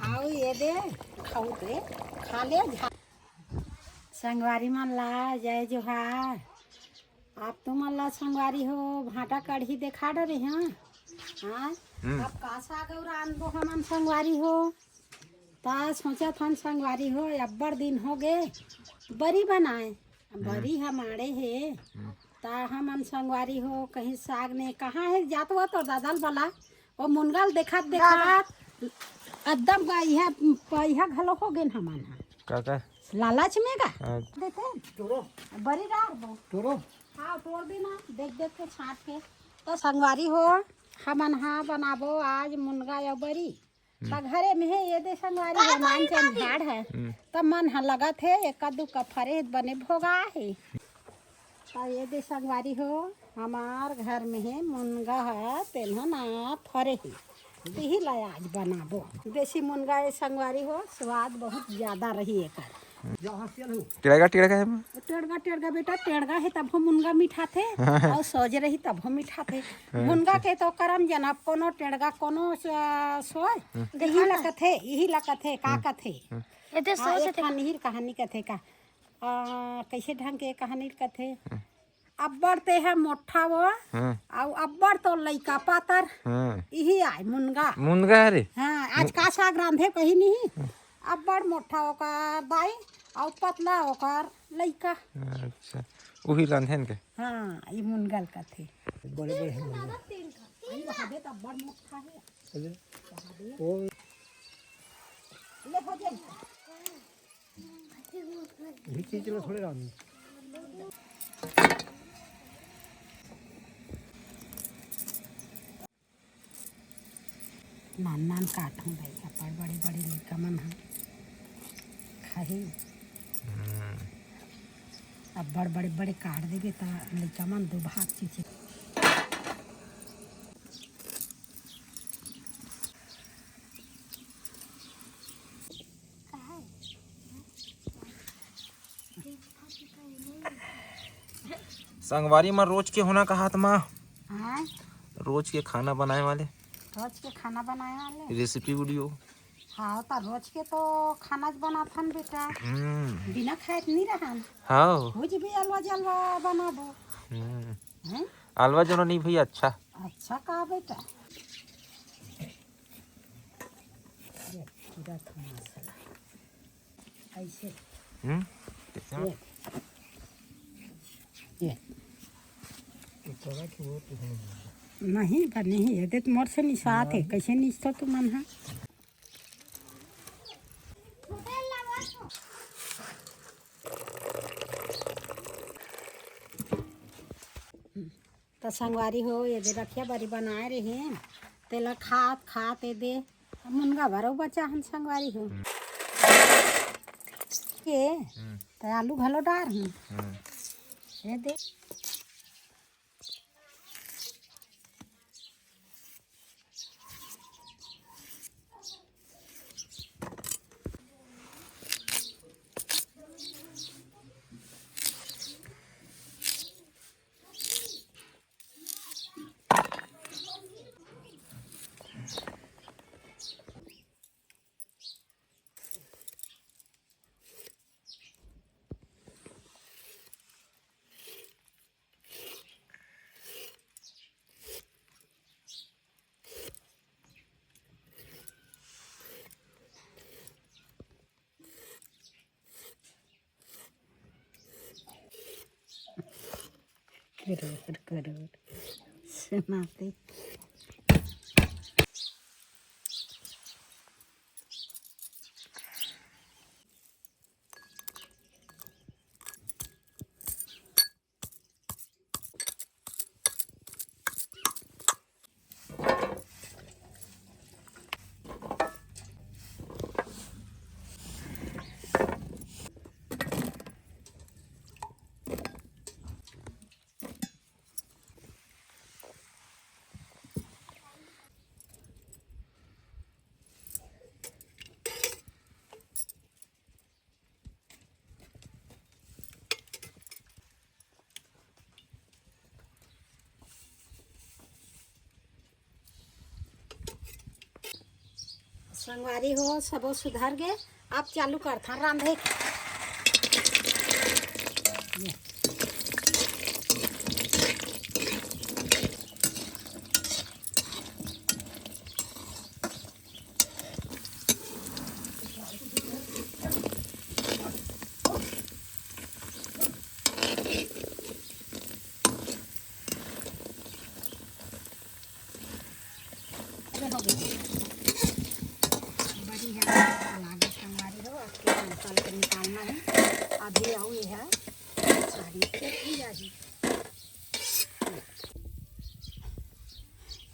आओ ये दे खाऊ दे खा ले। संगवारी मन ला जय जोहार। आप तुम ला संगवारी हो भाटा कढ़ी देखा डरे हाँ हाँ अब का साग और आनबो हमन संगवारी हो ता सोचा थन संगवारी हो अब्बड़ दिन हो गए बरी बनाए बरी हमारे है ता हमन संगवारी हो कहीं साग ने कहाँ है जात हुआ तो दादल वाला वो मुनगल देखा देखा एकदम यह घलो हो गए हमन काका लालच में का देते तोरो बरी डाल दो तोरो हाँ तोड़ देना देख देख के छाट के तो संगवारी हो हमन हाँ बनाबो आज मुनगा या बरी ता घरे में है ये दे संगवारी हो मान चन झाड़ है तब मन हाँ लगा थे एक कद्दू का फरे बने भोगा है ता ये दे संगवारी हो हमार घर में है मुनगा है तेना ना फरे है यही ला आज बनाबो देसी मुनगा ये संगवारी हो स्वाद बहुत ज्यादा रही है कर टेढ़गा टेढ़गा है टेढ़गा टेढ़गा बेटा टेढ़गा है तब हम मुनगा मीठा थे और सोज रही तब हम मीठा थे मुनगा के तो करम जनब कोनो टेढ़गा कोनो सोय यही लकत है का कथे एते सोच कहानी कथे का कैसे ढंग के कहानी कथे अब्बड़ ते है मोठा वो और अब्बड़ तो लइका पातर यही आए मुनगा मुनगा रे हाँ आज का साग रांधे कहीं नहीं अब्बड़ मोठा होकर दाई और पतला होकर लइका अच्छा वही रांधे के हाँ ये मुनगल का थे बड़े बड़े हैं ये हदे तो अब्बड़ मोठा है ओ ले हो जाए ये चीज लो थोड़े रानी नान नान काटूं भाई अब्बड़ बड़े बड़े लइका मन है खाही अब्बड़ बड़े बड़े काट देवे ता लइका मन दो भाग चीचे संगवारी में रोज के होना कहा था माँ हाँ रोज के खाना बनाए वाले रोज के खाना बनाए वाले रेसिपी वीडियो हाँ तो रोज के तो खाना बनाथन बेटा बिना खाए नहीं रहा हाँ कुछ भी अलवा जलवा बनाबो अलवा जो नहीं भैया अच्छा अच्छा कहा बेटा ऐसे नहीं बने ही है तो मोर से निशात है कैसे निश्चो तू मन है तो संगवारी हो ये दे रखिया बरी बनाए रहे तेला खात खात ये दे मुनगा भरो बचा हम संगवारी हो ये तो आलू भलो डार हूँ ये दे करोड़ सुनाते संगवारी हो सबो सुधर गए। अब चालू कर था रांधे ये। हो गया बड़ी है लागे संगवारी हो आपके निकाल के निकालना है। अभी आओ ये है सारी जाएगी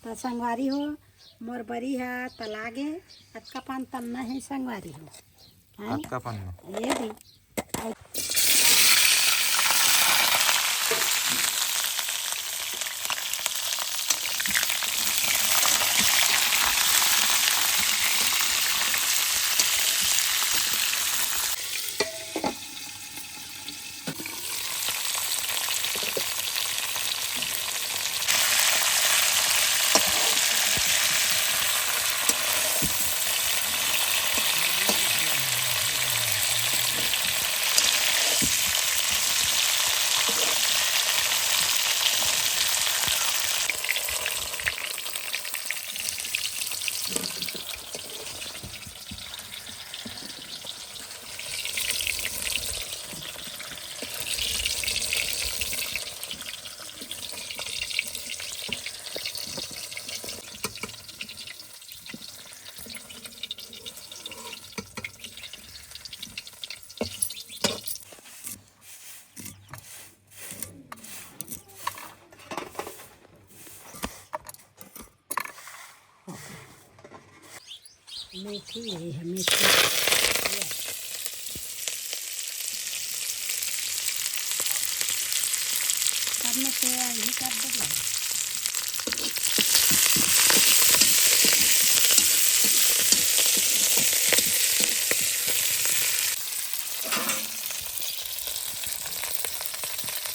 तो संगवारी हो मोर बरी है तलागे अतका पान तन्ना है संगवारी हो हैं आपका पन्ना ये भी मेथी यही है मेथी करने से यही कर देगा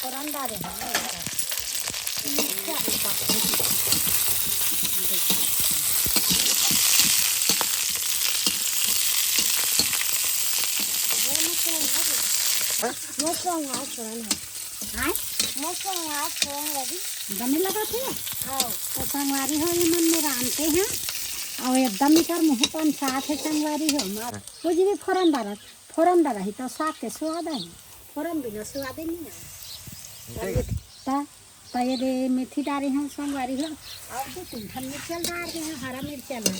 और अंडा रहेगा दमे लगा थे तो संगवारी हो ये मन में रानते हैं और एकदम इकर मुँह पर साथ है संगवारी हो मार कुछ भी फोरन डाला ही तो साग के स्वाद है फोरन बिना स्वाद नहीं है तो ये दे मेथी डाली हैं संगवारी हो और दो तीन ठन मिर्चल डाल रहे हैं हरा मिर्चल है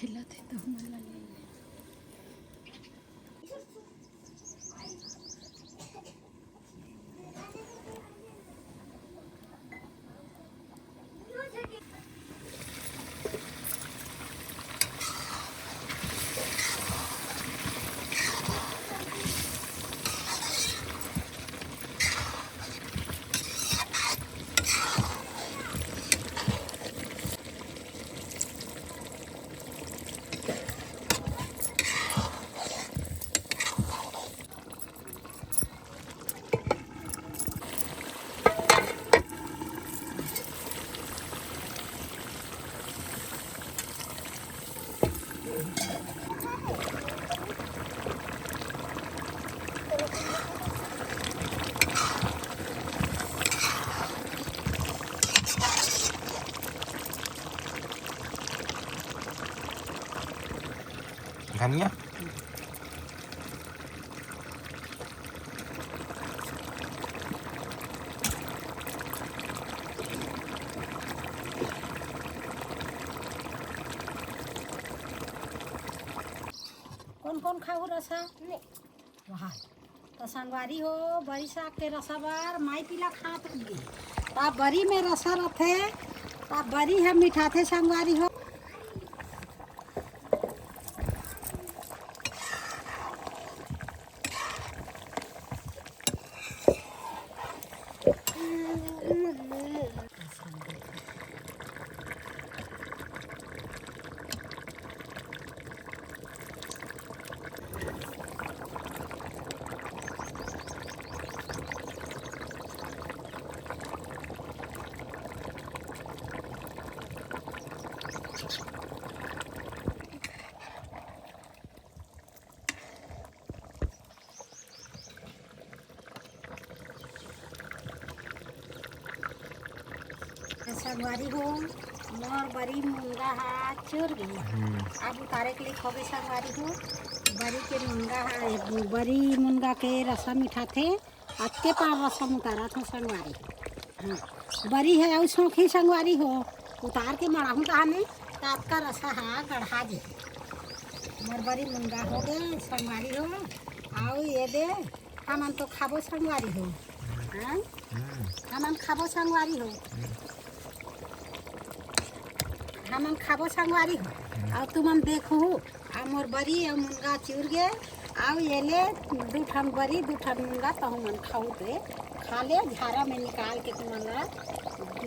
खिला थे तो हम ले ले धनिया कौन कौन खाऊ रसा वहाँ तो संगवारी हो बड़ी साग के रसा बार माई पीला खात रही ता बरी में रसा रथे ता बरी है मीठा थे संगवारी हो संगवारी हो मोर बरी मुनगा हा चुर गई अब उतारे के लिए खोबे संगवारी हो बरी के मुनगा हा बरी मुनगा के रसा मीठा थे अत्ते पार रसम उतारा था संगवारी हाँ बरी है और सौखी संगवारी हो उतार के मराहूँ कहाने तात का रसा हा गढ़ा जे मोर बरी मुनगा हो गए संगवारी हो आओ ये दे हमन तो खाबो संगवारी हो हाँ हमन खाबो संगवारी हो हमन खाबो संगवारी हो और तुमन देखो आ मोर बरी और मुनगा चूर गे आओ ये ले दू ठन बरी दू ठन मुनगा तो हमन खाऊ ते खा ले झारा में निकाल के तुमन ला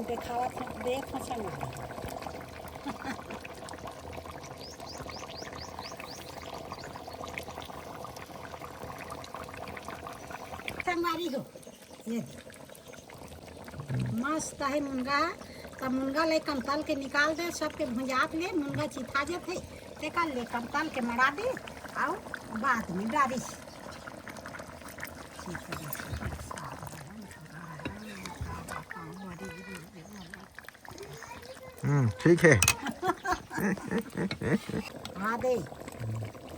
देखावत देख संगवारी संगवारी हो ये मस्त है मुनगा तब मुनगा ले कंताल के निकाल दे सबके भुंजात ले मुनगा चिथा जाते ते काल ले कंताल के मड़ा दे आओ बाद में डारिस ठीक है हाँ दे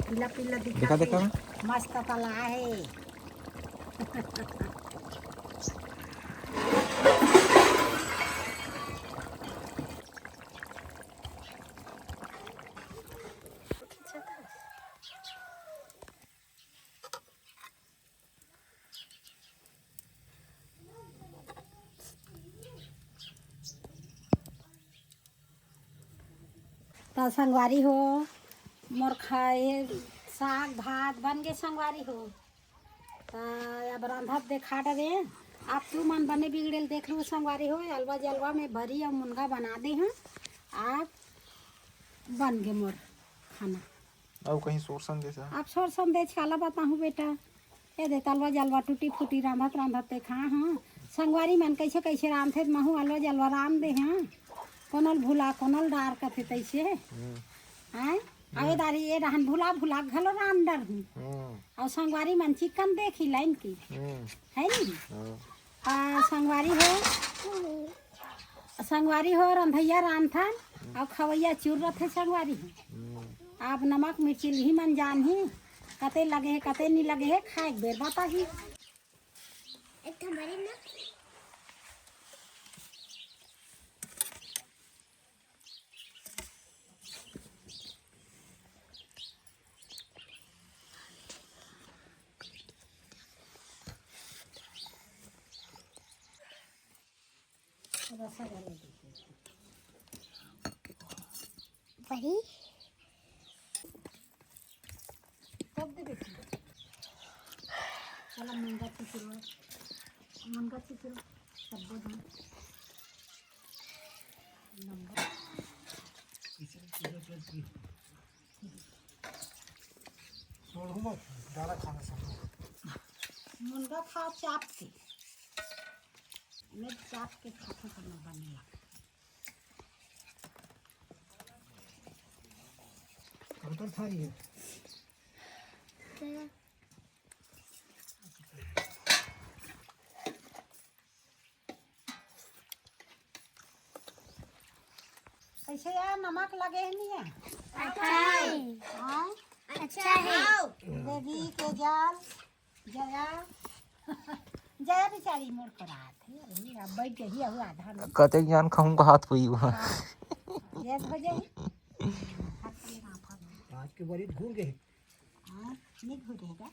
पीला पीला दिखा दिखा मस्त तला है तो संगवारी हो मोर खाए साग भात बन गए संगवारी हो तो अब रंधत देखा डरे आप तू मन बने बिगड़ेल देख लो संगवारी हो अलवा जलवा में भरी और मुनगा बना दे हैं आप बन गए मोर खाना और कहीं सोर संदेश आप सोर संदेश काला बताऊँ बेटा ये दे तलवा जलवा टूटी फूटी रांधत रांधत ते खा हाँ संगवारी मन कैसे कैसे रांधे महू अलवा जलवा रांध दे हैं कोनल भूला कोनल डार कथे तैसे हैं अवे दारी ये रहन भूला भूला घलो रान डर हूँ और संगवारी मन चिकन देखी लाइन की है नी संगवारी हो रंधैया रान था और खवैया चूर रथे संगवारी हो आप नमक मिर्ची ही मन जान ही कते लगे है कते नहीं लगे है खाए बेर बता ही रसगुल्ला देते बड़ी तब दे बेटी चला मुनगा चिचिरो सब दे दो नंबर मुनगा खाओ चाप के मैं चाप के खाते तो मैं बनेगा था ये कैसे यार नमक लगे नहीं है हाँ अच्छा है देवी के जाल जया जया बेचारी मोड़ कर आते अब बैठ गई हुआ आधा में कहते ज्ञान खाऊंगा हाथ हुई हुआ गैस हो जाए आज के बड़ी घूर गए हाँ नहीं घुरेगा